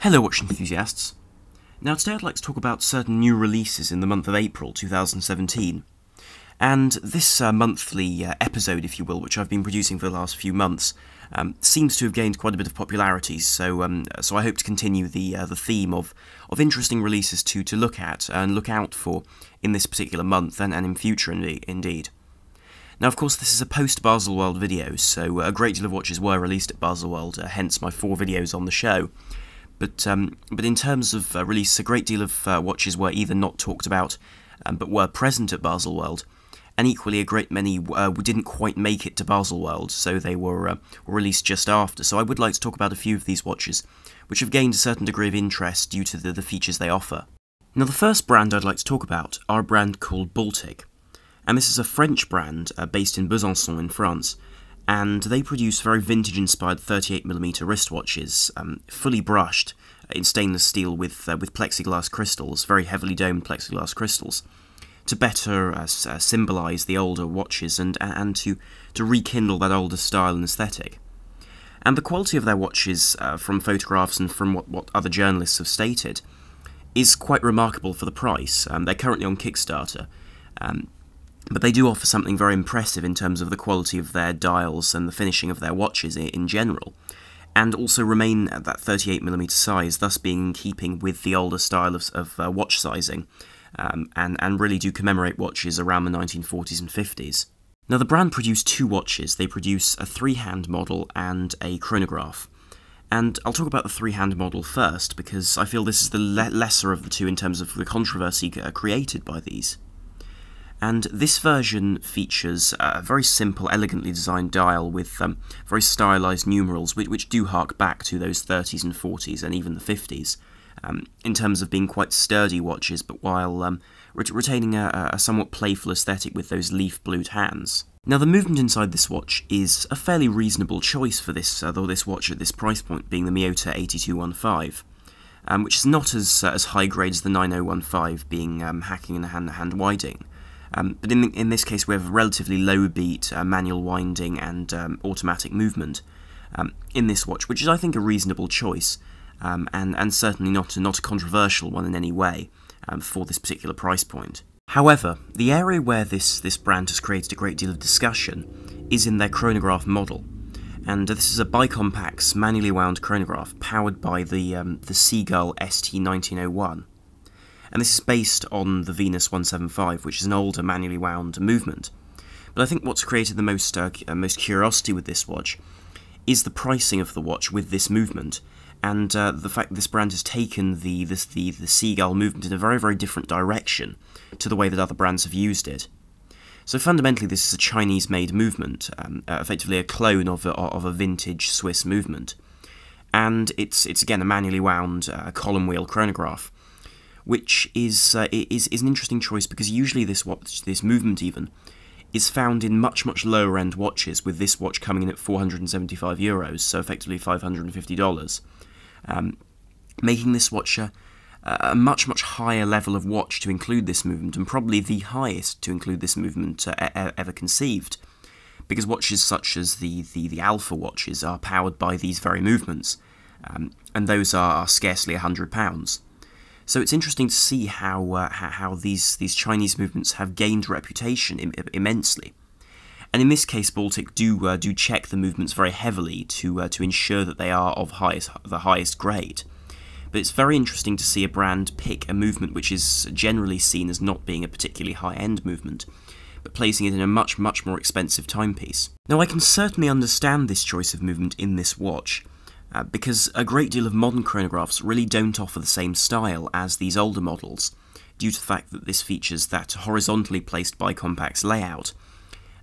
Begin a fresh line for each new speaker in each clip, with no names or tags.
Hello watch enthusiasts. Now today I'd like to talk about certain new releases in the month of April 2017. And this monthly episode, if you will, which I've been producing for the last few months, seems to have gained quite a bit of popularity, so I hope to continue the theme of interesting releases to look at and look out for in this particular month and in future indeed. Now of course this is a post-Baselworld video, so a great deal of watches were released at Baselworld, hence my 4 videos on the show. But in terms of release, a great deal of watches were either not talked about, but were present at Baselworld, and equally a great many didn't quite make it to Baselworld, so they were released just after. So I would like to talk about a few of these watches, which have gained a certain degree of interest due to the features they offer. Now the first brand I'd like to talk about are a brand called Baltic, and this is a French brand based in Besançon in France. And they produce very vintage-inspired 38mm wristwatches, fully brushed in stainless steel with plexiglass crystals, very heavily domed plexiglass crystals, to better symbolise the older watches and to rekindle that older style and aesthetic. And the quality of their watches, from photographs and from what other journalists have stated, is quite remarkable for the price. They're currently on Kickstarter. But they do offer something very impressive in terms of the quality of their dials and the finishing of their watches in general, and also remain at that 38mm size, thus being in keeping with the older style of watch sizing, and really do commemorate watches around the 1940s and 50s. Now the brand produce 2 watches. They produce a 3-hand model and a chronograph. And I'll talk about the 3-hand model first, because I feel this is the lesser of the two in terms of the controversy created by these. And this version features a very simple, elegantly designed dial with very stylised numerals, which do hark back to those 30s and 40s and even the 50s, in terms of being quite sturdy watches, but while retaining a somewhat playful aesthetic with those leaf-blued hands. Now the movement inside this watch is a fairly reasonable choice for this watch at this price point, being the Miyota 8215, which is not as high grade as the 9015, being hacking and hand winding. But in this case we have a relatively low beat, manual winding and automatic movement in this watch, which is I think a reasonable choice, and certainly not a controversial one in any way for this particular price point. However, the area where this brand has created a great deal of discussion is in their chronograph model, and this is a Bicompax manually wound chronograph powered by the Seagull ST1901. And this is based on the Venus 175, which is an older manually wound movement. But I think what's created the most curiosity with this watch is the pricing of the watch with this movement, and the fact that this brand has taken the Seagull movement in a very, very different direction to the way that other brands have used it. So fundamentally this is a Chinese-made movement, effectively a clone of a vintage Swiss movement. And it's again a manually wound column wheel chronograph, which is an interesting choice because usually this movement even is found in much lower end watches, with this watch coming in at €475, so effectively $550, making this watch a much higher level of watch to include this movement, and probably the highest to include this movement ever conceived, because watches such as the Alpha watches are powered by these very movements, and those are scarcely £100. So it's interesting to see how these Chinese movements have gained reputation immensely, and in this case, Baltic do check the movements very heavily to ensure that they are of the highest grade. But it's very interesting to see a brand pick a movement which is generally seen as not being a particularly high-end movement, but placing it in a much more expensive timepiece. Now I can certainly understand this choice of movement in this watch, because a great deal of modern chronographs really don't offer the same style as these older models, due to the fact that this features that horizontally placed Bicompax layout,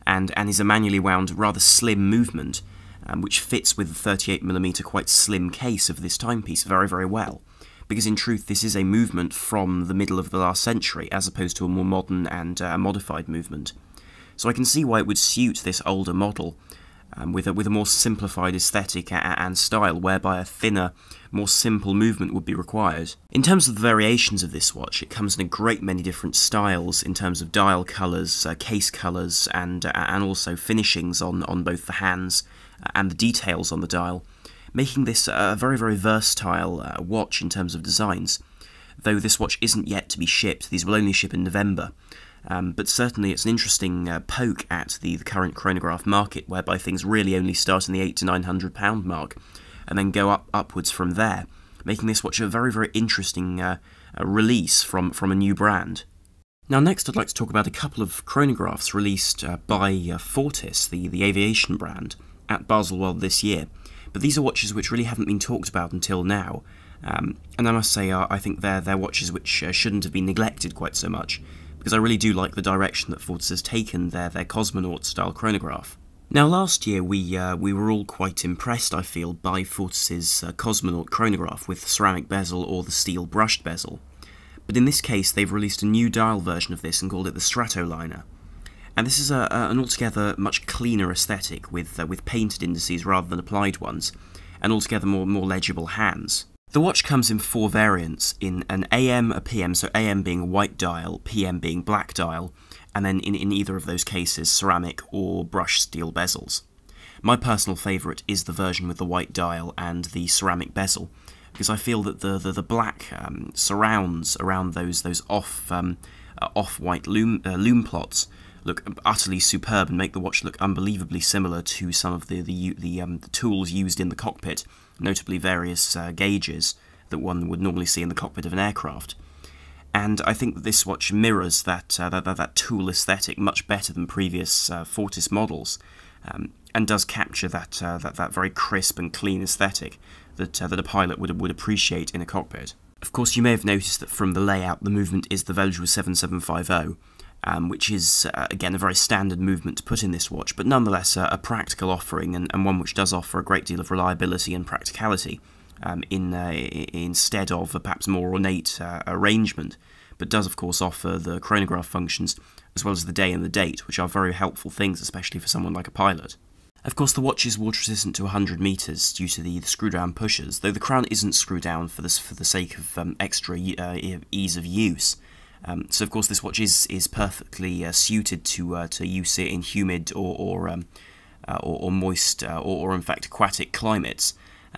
and is a manually wound, rather slim movement, which fits with the 38mm quite slim case of this timepiece very well, because in truth this is a movement from the middle of the last century, as opposed to a more modern and modified movement. So I can see why it would suit this older model, with a more simplified aesthetic and style, whereby a thinner, more simple movement would be required. In terms of the variations of this watch, it comes in a great many different styles in terms of dial colours, case colours, and also finishings on both the hands and the details on the dial, making this a very, very versatile watch in terms of designs. Though this watch isn't yet to be shipped, these will only ship in November. But certainly it's an interesting poke at the current chronograph market, whereby things really only start in the £800 to £900 mark, and then go upwards from there, making this watch a very, very interesting release from a new brand. Now next I'd like to talk about a couple of chronographs released by Fortis, the aviation brand, at Baselworld this year. But these are watches which really haven't been talked about until now, and I must say I think they're watches which shouldn't have been neglected quite so much, because I really do like the direction that Fortis has taken their cosmonaut-style chronograph. Now last year we were all quite impressed, I feel, by Fortis's cosmonaut chronograph with ceramic bezel or the steel brushed bezel. But in this case they've released a new dial version of this and called it the Stratoliner. And this is an altogether much cleaner aesthetic with painted indices rather than applied ones, and altogether more legible hands. The watch comes in 4 variants, in an AM, a PM, so AM being a white dial, PM being black dial, and then in either of those cases ceramic or brushed steel bezels. My personal favourite is the version with the white dial and the ceramic bezel, because I feel that the black surrounds around those off-white loom plots look utterly superb and make the watch look unbelievably similar to some of the tools used in the cockpit, notably various gauges that one would normally see in the cockpit of an aircraft. And I think that this watch mirrors that tool aesthetic much better than previous Fortis models, and does capture that very crisp and clean aesthetic that a pilot would appreciate in a cockpit. Of course, you may have noticed that from the layout, the movement is the Veljour 7750. Which is, again, a very standard movement to put in this watch, but nonetheless a practical offering, and one which does offer a great deal of reliability and practicality instead of a perhaps more ornate arrangement, but does, of course, offer the chronograph functions as well as the day and the date, which are very helpful things, especially for someone like a pilot. Of course, the watch is water resistant to 100 metres due to the screw-down pushers, though the crown isn't screwed down for the sake of extra ease of use. So of course this watch is perfectly suited to use it in humid or moist or in fact aquatic climates,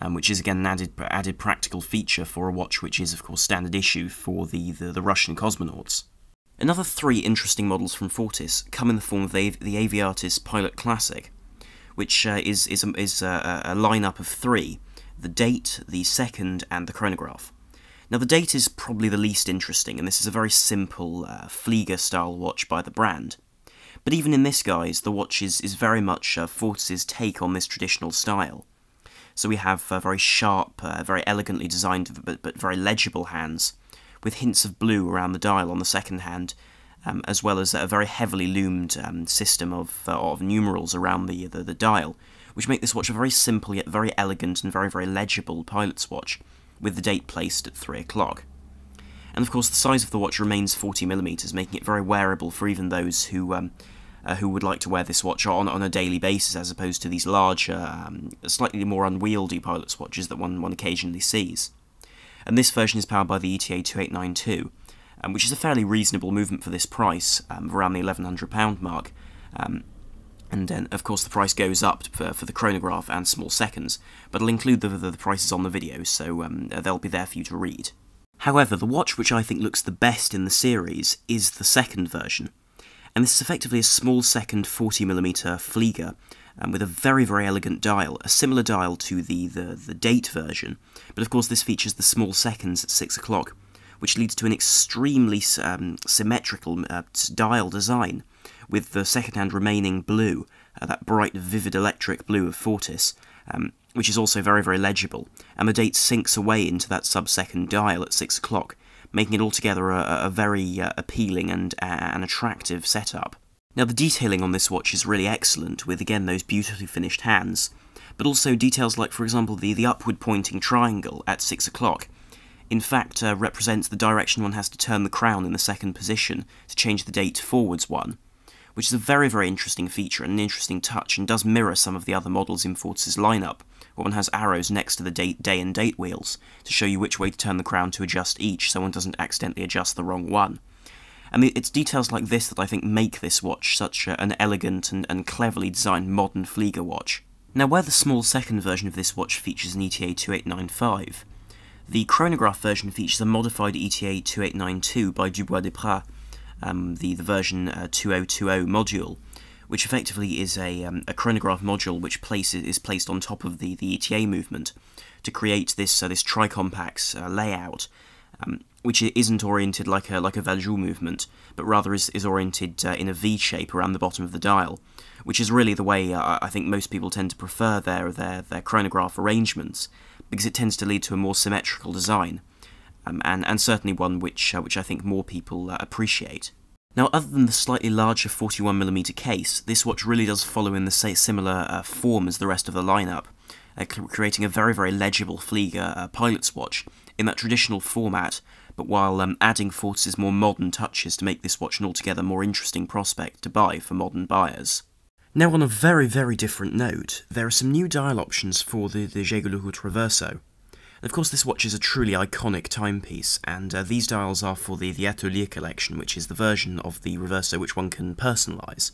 which is again an added practical feature for a watch which is of course standard issue for the Russian cosmonauts. Another 3 interesting models from Fortis come in the form of the Aviatis Pilot Classic, which is a lineup of 3: the date, the second, and the chronograph. Now the date is probably the least interesting, and this is a very simple Flieger-style watch by the brand. But even in this guise, the watch is very much Fortis's take on this traditional style. So we have very sharp, very elegantly designed but very legible hands, with hints of blue around the dial on the second hand, as well as a very heavily loomed system of numerals around the dial, which make this watch a very simple yet very elegant and very, very legible pilot's watch, with the date placed at 3 o'clock. And of course the size of the watch remains 40mm, making it very wearable for even those who would like to wear this watch on a daily basis, as opposed to these larger, slightly more unwieldy pilot's watches that one occasionally sees. And this version is powered by the ETA 2892, which is a fairly reasonable movement for this price, around the £1,100 mark. And then, of course, the price goes up for the chronograph and small seconds, but I'll include the prices on the video, so they'll be there for you to read. However, the watch which I think looks the best in the series is the second version, and this is effectively a small second 40mm Flieger, with a very, very elegant dial, a similar dial to the date version, but of course this features the small seconds at 6 o'clock, which leads to an extremely symmetrical dial design, with the second hand remaining blue, that bright, vivid electric blue of Fortis, which is also very, very legible, and the date sinks away into that sub-second dial at 6 o'clock, making it altogether a very appealing and an attractive setup. Now the detailing on this watch is really excellent, with again those beautifully finished hands, but also details like, for example, the upward pointing triangle at 6 o'clock, in fact represents the direction one has to turn the crown in the second position to change the date forwards one, which is a very, very interesting feature and an interesting touch, and does mirror some of the other models in Fortis' lineup, where one has arrows next to the day and date wheels to show you which way to turn the crown to adjust each, so one doesn't accidentally adjust the wrong one. And it's details like this that I think make this watch such an elegant and cleverly designed modern Flieger watch. Now, where the small second version of this watch features an ETA 2895, the chronograph version features a modified ETA 2892 by Dubois Desprats, the version 2020 module, which effectively is a chronograph module which is placed on top of the ETA movement to create this tricompax layout, which isn't oriented like a Valjoux movement, but rather is oriented in a V shape around the bottom of the dial, which is really the way I think most people tend to prefer their chronograph arrangements, because it tends to lead to a more symmetrical design, and certainly one which I think more people appreciate. Now, other than the slightly larger 41mm case, this watch really does follow in the similar form as the rest of the lineup, creating a very, very legible Flieger pilot's watch in that traditional format, but while adding Fortis' more modern touches to make this watch an altogether more interesting prospect to buy for modern buyers. Now, on a very, very different note, there are some new dial options for the JLC Reverso. Of course, this watch is a truly iconic timepiece, and these dials are for the Atelier collection, which is the version of the Reverso which one can personalise,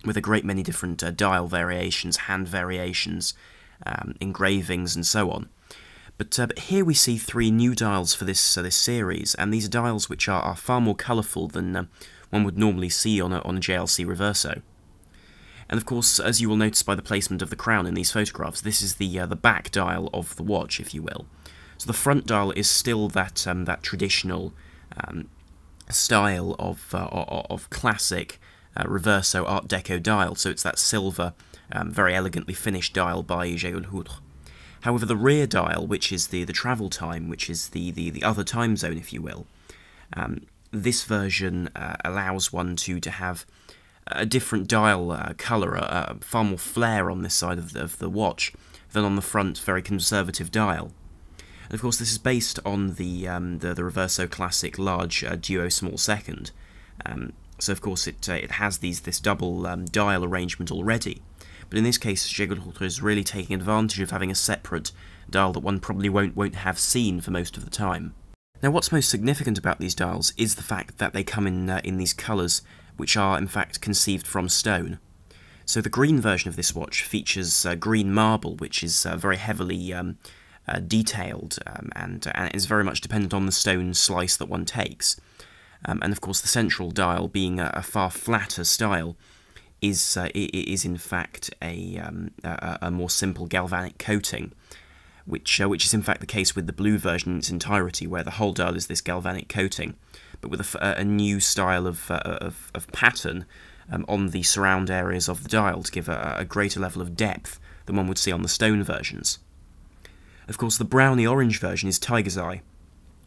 with a great many different dial variations, hand variations, engravings, and so on. But here we see three new dials for this series, and these are dials which are far more colourful than one would normally see on a JLC Reverso. And of course, as you will notice by the placement of the crown in these photographs, this is the back dial of the watch, if you will. So the front dial is still that traditional style of classic Reverso Art Deco dial. So it's that silver, very elegantly finished dial by JLC. However, the rear dial, which is the travel time, which is the other time zone, if you will, this version allows one to have a different dial colour, far more flair on this side of the watch than on the front very conservative dial. And of course, this is based on the Reverso Classic large duo small second. So of course it has this double dial arrangement already. But in this case, JLC is really taking advantage of having a separate dial that one probably won't have seen for most of the time. Now, what's most significant about these dials is the fact that they come in these colours which are in fact conceived from stone. So the green version of this watch features green marble, which is very heavily detailed and is very much dependent on the stone slice that one takes. And of course the central dial, being a far flatter style, is in fact a more simple galvanic coating, which is in fact the case with the blue version in its entirety, where the whole dial is this galvanic coating, but with a new style of pattern on the surround areas of the dial to give a greater level of depth than one would see on the stone versions. Of course, the browny orange version is Tiger's Eye,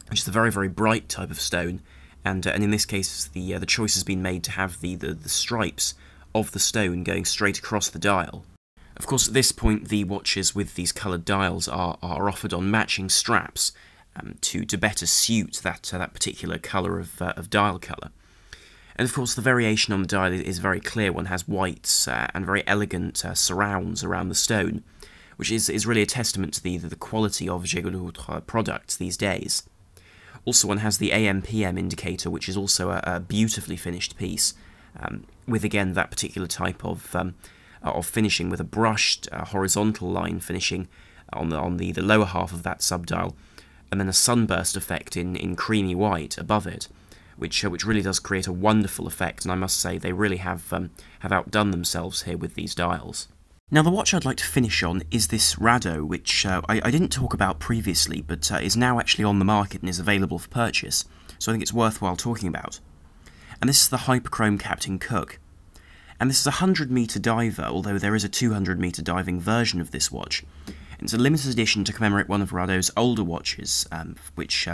which is a very, very bright type of stone, and in this case the choice has been made to have the stripes of the stone going straight across the dial. Of course, at this point, the watches with these coloured dials are offered on matching straps to better suit that particular colour of dial colour. And of course, the variation on the dial is very clear. One has whites and very elegant surrounds around the stone, which is really a testament to the quality of JLC products these days. Also, one has the AM/PM indicator, which is also a beautifully finished piece, with again that particular type of finishing, with a brushed horizontal line finishing on the lower half of that subdial, and then a sunburst effect in creamy white above it, which really does create a wonderful effect. And I must say they really have outdone themselves here with these dials. Now, the watch I'd like to finish on is this Rado, which I didn't talk about previously, but is now actually on the market and is available for purchase, so I think it's worthwhile talking about. And this is the Hyperchrome Captain Cook. And this is a 100-metre diver, although there is a 200-metre diving version of this watch. It's a limited edition to commemorate one of Rado's older watches, which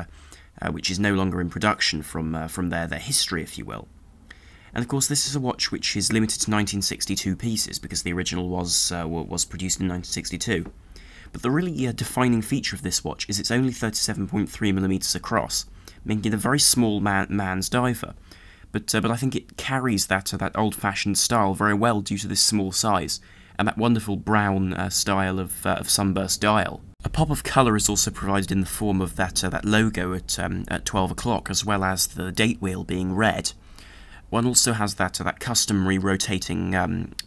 is no longer in production from their history, if you will. And of course, this is a watch which is limited to 1962 pieces, because the original was produced in 1962. But the really defining feature of this watch is it's only 37.3mm across, making it a very small man's diver. But I think it carries that old-fashioned style very well due to this small size and that wonderful brown style of sunburst dial. A pop of colour is also provided in the form of that logo at 12 o'clock, as well as the date wheel being red. One also has that customary rotating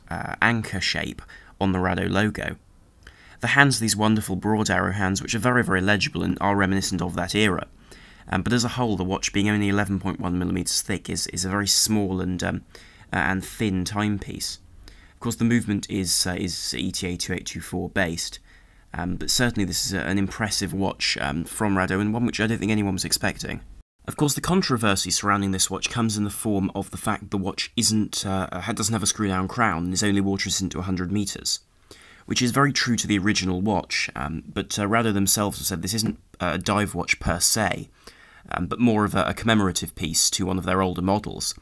anchor shape on the Rado logo. The hands are these wonderful broad arrow hands, which are very, very legible and are reminiscent of that era. But as a whole, the watch, being only 11.1mm thick, is a very small and thin timepiece. Of course, the movement is ETA 2824 based, but certainly this is an impressive watch from Rado, and one which I don't think anyone was expecting. Of course, the controversy surrounding this watch comes in the form of the fact the watch doesn't have a screw-down crown and is only water-resistant to 100 metres, which is very true to the original watch, but Rado themselves have said this isn't a dive watch per se, but more of a commemorative piece to one of their older models,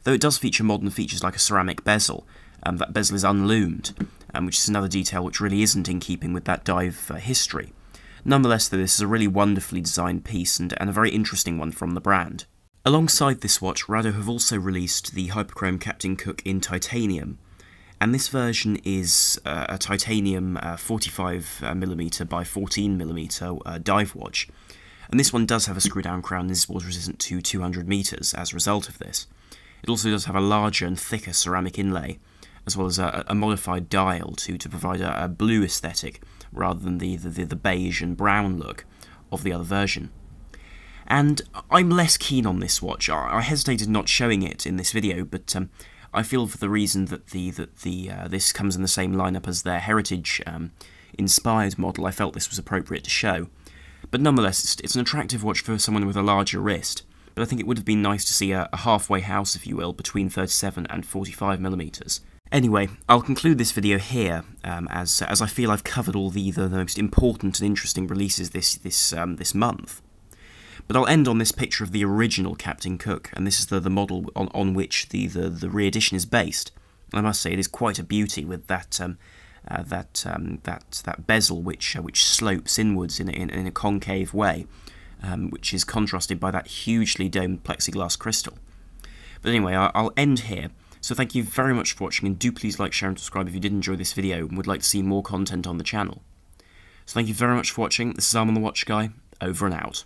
though it does feature modern features like a ceramic bezel. That bezel is unloomed, which is another detail which really isn't in keeping with that dive history. Nonetheless, though, this is a really wonderfully designed piece and a very interesting one from the brand. Alongside this watch, Rado have also released the Hyperchrome Captain Cook in titanium, and this version is a titanium 45mm by 14mm dive watch, and this one does have a screw-down crown and is water resistant to 200 metres as a result of this. It also does have a larger and thicker ceramic inlay, as well as a modified dial to provide a blue aesthetic rather than the beige and brown look of the other version. And I'm less keen on this watch. I hesitated not showing it in this video, but I feel for the reason that this comes in the same lineup as their heritage inspired model, I felt this was appropriate to show. But nonetheless, it's an attractive watch for someone with a larger wrist, but I think it would have been nice to see a halfway house, if you will, between 37 and 45mm. Anyway, I'll conclude this video here, as I feel I've covered all the most important and interesting releases this month. But I'll end on this picture of the original Captain Cook, and this is the model on which the re-edition is based. And I must say, it is quite a beauty with that bezel which slopes inwards in a concave way, which is contrasted by that hugely domed plexiglass crystal. But anyway, I'll end here. So thank you very much for watching, and do please like, share and subscribe if you did enjoy this video and would like to see more content on the channel. So thank you very much for watching. This is Arm on the Watch Guy, over and out.